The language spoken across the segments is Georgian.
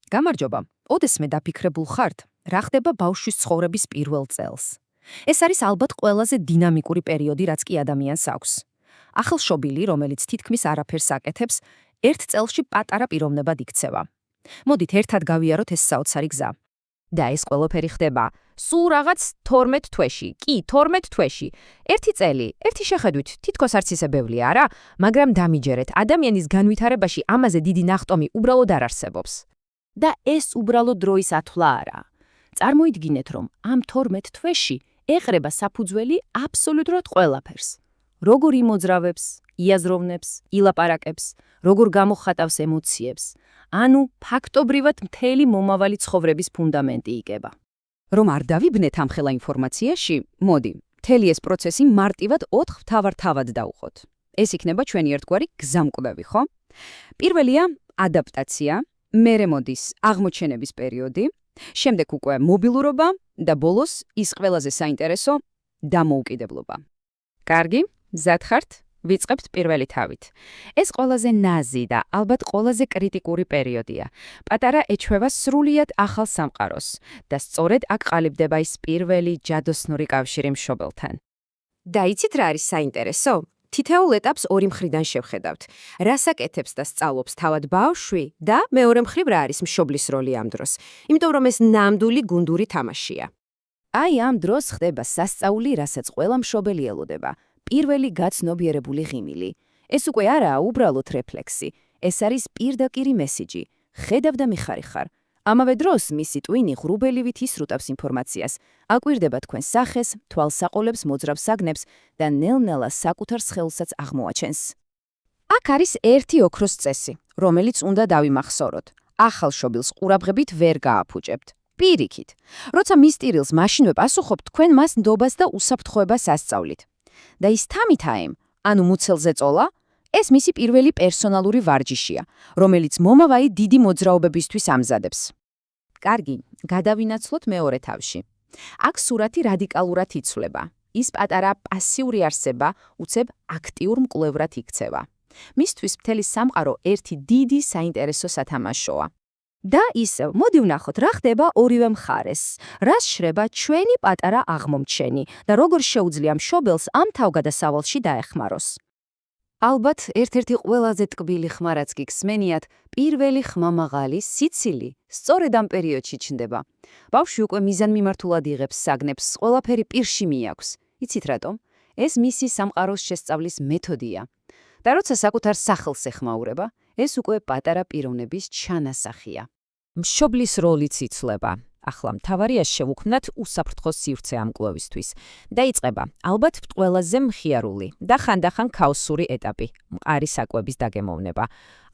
გამარჯობა. ოდესმე დაფიქრებულ ხართ, რა ხდება ბავშვის ცხოვრების პირველ წელს. ეს არის ალბათ ყველაზე დინამიკური პერიოდი, რაც კი ადამიანს აქვს. ახალშობილი, რომელიც თითქმის არაფერს აკეთებს, ერთ წელში პატარა პიროვნებად იქცევა. მოდით ერთად გავიაროთ ეს საოცარი გზა. და ეს ყველაფერი ხდება სულ რაღაც 12 თვეში. კი, 12 თვეში. ერთი წელი, ერთი შეხედვით თითქოს არც ისე ბევრი არა, მაგრამ დამიჯერეთ, ადამიანის განვითარებაში ამაზე დიდი ნახტომი უბრალოდ არ არსებობს. და ეს უბრალოდ დროის ათვლა არა. წარმოიდგინეთ, რომ ამ 12 თვეში ეყრება საფუძველი აბსოლუტურად ყველაფერს. როგორ იმოძრავებს, იაზროვნებს, ილაპარაკებს, როგორ გამოხატავს ემოციებს. ანუ ფაქტობრივად მთელი მომავალი ცხოვრების ფუნდამენტი იკება. რომ არ დავიბნეთ ამ ხელა ინფორმაციაში, მოდი, მთელი ეს პროცესი მარტივად 4 მთავარ თავად დავუხოთ. ეს იქნება ჩვენი ერთგვარი გზამკვლევი, ხო? პირველია ადაპტაცია, მერე მოდის აღმოჩენების პერიოდი, შემდეგ უკვე მობილურობა და ბოლოს ის ყველაზე საინტერესო დამოუკიდებლობა. კარგი, მზად ხართ? ვიწყებთ პირველი თავით. ეს ყველაზე ნაზი და ალბათ ყველაზე კრიტიკური პერიოდია. პატარა ეჩვევა სრულიად ახალ სამყაროს და სწორედ აქ ყალიბდება ის პირველი ჯადოსნური კავშირი მშობელთან. და იცით რა არის საინტერესო? თითოეულ ეტაპს ორი მხრიდან შევხედავთ. რას აკეთებს და სწავლობს თავად ბავშვი და მეორე მხრივ რა არის მშობლის როლი ამ დროს. იმიტომ რომ ეს ნამდვილი გუნდური თამაშია. აი ამ დროს ხდება სასწაული, რასაც ყველა მშობელი ელოდება. პირველი გაცნობიერებული ღიმილი. ეს უკვე არაა უბრალოდ რეფლექსი, ეს არის პირდაპირი მესიჯი. ხედავ და მიხარიხარ. ამავე დროს მისი ტვინი ღრუბელივით ისრუტავს ინფორმაციას, აკვირდება თქვენ სახეს, თვალსაყოლებს, მოძრავ საგნებს და ნელ-ნელა საკუთარ სხეულსაც აღმოაჩენს. აქ არის ერთი ოქროს წესი, რომელიც უნდა დავიმახსოვროთ. ახალშობილს ყურადღებით ვერ გააფუჭებთ. პირიქით, როცა მის ტირილს მაშინვე პასუხობთ, თქვენ მას ნდობას და უსაფრთხოებას ასწავლით. და ის თამითაემ, ანუ მუცელზე წოლა, ეს მისი პირველი პერსონალური ვარჯიშია, რომელიც მომავალი დიდი მოძრაობებისთვის ამზადებს. კარგი, გადავინაცვლოთ მეორე თავში. აქ სურათი რადიკალურად იცვლება. ის პატარა პასიური არსება უცებ აქტიურ მკვლევრად იქცევა. მისთვის მთელი სამყარო ერთი დიდი საინტერესო სათამაშოა. და ისევ, მოდი ვნახოთ, რა ხდება ორივე მხარეს. რას შრება ჩვენი პატარა აღმომჩენი და როგორ შეუძლია მშობელს ამ თავგადასავალში დაეხმაროს. ალბათ ერთ-ერთი ყველაზე ტკბილი ხმა, რაც გიგსმენიათ, პირველი ხმამაღალი, სიცილი, სწორედ ამ პერიოდში ჩნდება. ბავშვი უკვე მიზანმიმართულად იღებს საგნებს, ყველაფერი პირში მიაქვს. იცით რატომ? ეს მისი სამყაროს შესწავლის მეთოდია. და როცა საკუთარ სახელს ეხმაურება, ეს უკვე პატარა პიროვნების ჩანასახია. მშობლის როლიც იცვლება. ახლა მთავარია შევუქმნათ უსაფრთხო სივრცე ამ კვლევისთვის. დაიწყება ალბათ ყველაზე მხიარული და ხანდახან ქაოსური ეტაპი, მყარი საკვების დაგემოვნება.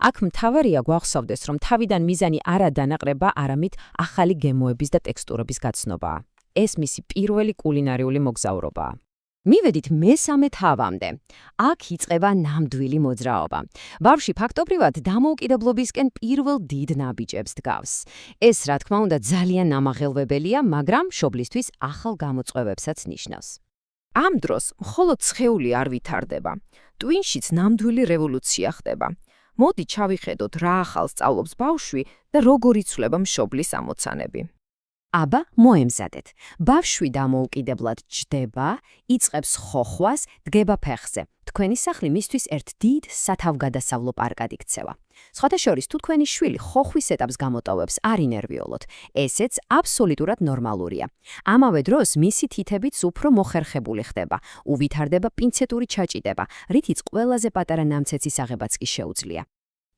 აქ მთავარია გვახსოვდეს, რომ თავიდან მიზანი არა დანაყრება, არამედ ახალი გემოების და ტექსტურების გაცნობაა. ეს მისი პირველი კულინარიული მოგზაურობაა. მივედით მესამე თავამდე. აქ იწყება ნამდვილი მოძრაობა. ბავშვი ფაქტობრივად დამოუკიდებლობისკენ პირველ დიდ ნაბიჯებს დგავს. ეს, რა თქმა უნდა, ძალიან ამაღელვებელია, მაგრამ მშობლისთვის ახალ გამოწვევებსაც ნიშნავს. ამ დროს მხოლოდ სხეული არ ვითარდება. ტვინშიც ნამდვილი რევოლუცია ხდება. მოდი ჩავიხედოთ, რა ახალ სწავლობს ბავშვი და როგორ იცვლება მშობლის ამოცანები. აბა, მოემზადეთ. ბავშვი დამოუკიდებლად ჯდება, იწყებს ხოხვას, დგება ფეხზე. თქვენი სახლი მისთვის ერთ დიდ სათავგადასავლო პარკად იქცევა. სხვათა შორის, თუ თქვენი შვილი ხოხვის ეტაპს გამოტოვებს, არ ინერვიულოთ. ესეც აბსოლუტურად ნორმალურია. ამავე დროს მისი თითებიც უფრო მოხერხებული ხდება, უვითარდება პინცეტური ჩაჭიდება, რითიც ყველაზე პატარა ნამცეცის აღებაც კი შეუძლია.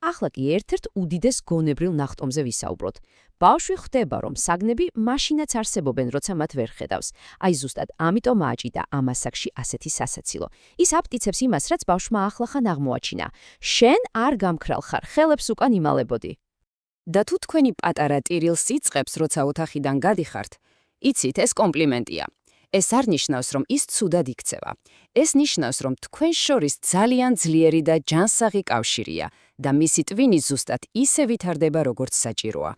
ახლა კი ერთ-ერთ უდიდეს გონებრილ ნახტომზე ვისაუბროთ. ბავშვი ხვდება, რომ საგნები მაშინაც არსებობენ, როცა მათ ვერ ხედავს. აი ზუსტად ამიტომ აჭიდა ამ ასაკში ასეთი სასაცილო. ის აპტიცებს იმას, რაც ბავშვმა ახლახან აღმოაჩინა. შენ არ გამქრალ ხარ, ხელებს უკან იმალებოდი. და თუ თქვენი პატარა ტირილს იწყებს, როცა ოთახიდან გადიხართ, იცით, ეს კომპლიმენტია. ეს არ ნიშნავს, რომ ის ცუდად იქცევა. ეს ნიშნავს, რომ თქვენ შორის ძალიან ძლიერი და ჯანსაღი კავშირია და მისი ტვინი ზუსტად ისე ვითარდება, როგორც საჭიროა.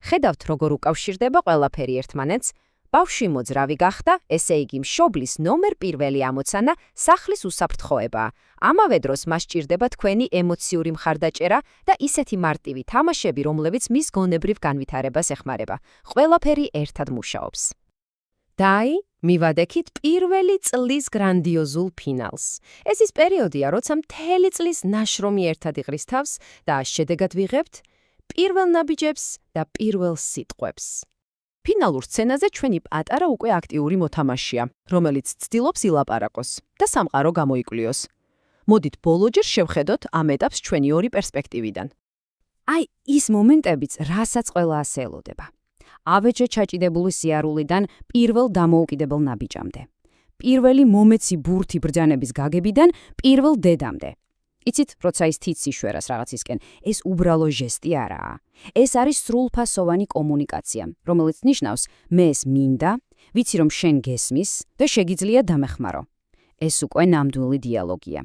ხედავთ, როგორ უკავშირდება ყველაფერი ერთმანეთს. ბავშვი მოძრავი გახდა, ესე იგი მშობლის ნომერ პირველი ამოცანა სახლის უსაფრთხოებაა. ამავე დროს მას სჭირდება თქვენი ემოციური მხარდაჭერა და ისეთი მარტივი თამაშები, რომლებიც მის გონებრივ განვითარებას ეხმარება. ყველაფერი ერთად მუშაობს. დაი, მივადექით პირველი წლის გრანდიოზულ ფინალს. ეს ის პერიოდია, როცა მთელი წლის ნაშრომი ერთად იყრის თავს და შედეგად ვიღებთ პირველ ნაბიჯებს და პირველ სიტყვებს. ფინალურ სცენაზე ჩვენი პატარა უკვე აქტიური მოთამაშეა, რომელიც ცდილობს ილაპარაკოს და სამყარო გამოიკვლიოს. მოდით ბოლოჯერ შევხედოთ ამ ეტაპს ჩვენი ორი პერსპექტივიდან. აი, ის მომენტებიც, რასაც ყველა ასე ელოდება. ავეჯე ჩაჭიდებული სიარულიდან პირველ დამოუკიდებელ ნაბიჯამდე. პირველი მომეცი ბურთი ბრძანების გაგებიდან პირველ დედამდე. იცით, როცა ის თითს იშვერას რაღაცისკენ, ეს უბრალო ჟესტი არაა. ეს არის სრულფასოვანი კომუნიკაცია, რომელიც ნიშნავს, მე ეს მინდა, ვიცი რომ შენ გესმის და შეგიძლია დამეხმარო. ეს უკვე ნამდვილი დიალოგია.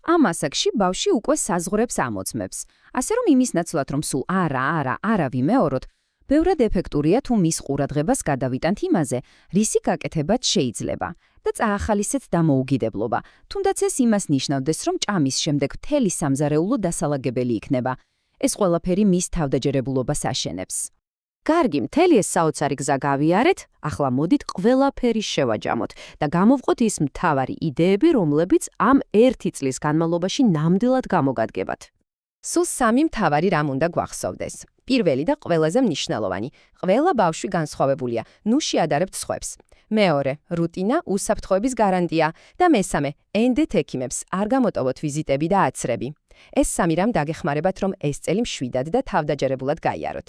ამ ასაკში ბავშვი უკვე საზღვრებს ამოწმებს, ასე რომ იმის ნაცვლად რომ სულ არა ვიმეოროთ, ბევრად ეფექტურია თუ მის ყურადღებას გადავიტანთ იმაზე, რისი გაკეთებაც შეიძლება და წაახალისეთ დამოუგიდებლობა, თუნდაც ეს იმას ნიშნავდეს, რომ ჭამის შემდეგ მთელი სამზარეულო დასალაგებელი იქნება. ეს ყველაფერი მის თავდაჯერებულობას აშენებს. კარგი, მთელი ეს საოცარი გზა გავიარეთ, ახლა მოდით ყველაფერი შევაჯამოთ და გამოვყოთ ის მთავარი იდეები, რომლებიც ამ 1 წლის განმავლობაში ნამდვილად გამოგადგებათ. სულ 3 მთავარი რამ უნდა გვახსოვდეს. პირველი და ყველაზე მნიშვნელოვანი, ყველა ბავშვი განსხვავებულია, ნუ შეადარებთ სხვებს. მეორე, რუტინა უსაფრთხოების გარანტია და მესამე, ენდეთ ექიმებს, არ გამოტოვოთ ვიზიტები და აცრები. ეს 3 რამ დაგეხმარებათ, რომ ეს წელი მშვიდად და თავდაჯერებულად გაიაროთ.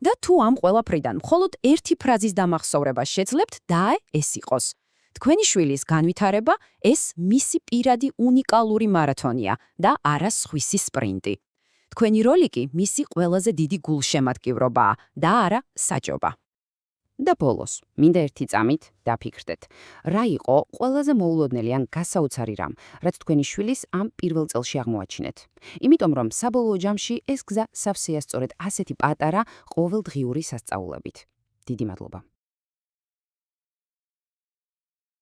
და თუ ამ ყველაფრიდან მხოლოდ ერთი ფრაზის დამახსოვრება შეძლებთ და ეს იყოს. თქვენი შვილის განვითარება ეს მისი პირადი უნიკალური მარათონია და არა სხვისი სპრინტი. თქვენი როლი კი მისი ყველაზე დიდი გულშემატკივრობაა და არა საჯობა. და ბოლოს, მინდა ერთი წამით დაფიქრდეთ, რა იყო ყველაზე მოულოდნელი ან გასაოცარი რამ, რაც თქვენი შვილის ამ პირველ წელში აღმოაჩინეთ. იმიტომ რომ საბოლოო ჯამში ეს გზა სავსეა სწორედ ასეთი პატარა ყოველდღიური სასწაულებით. დიდი მადლობა.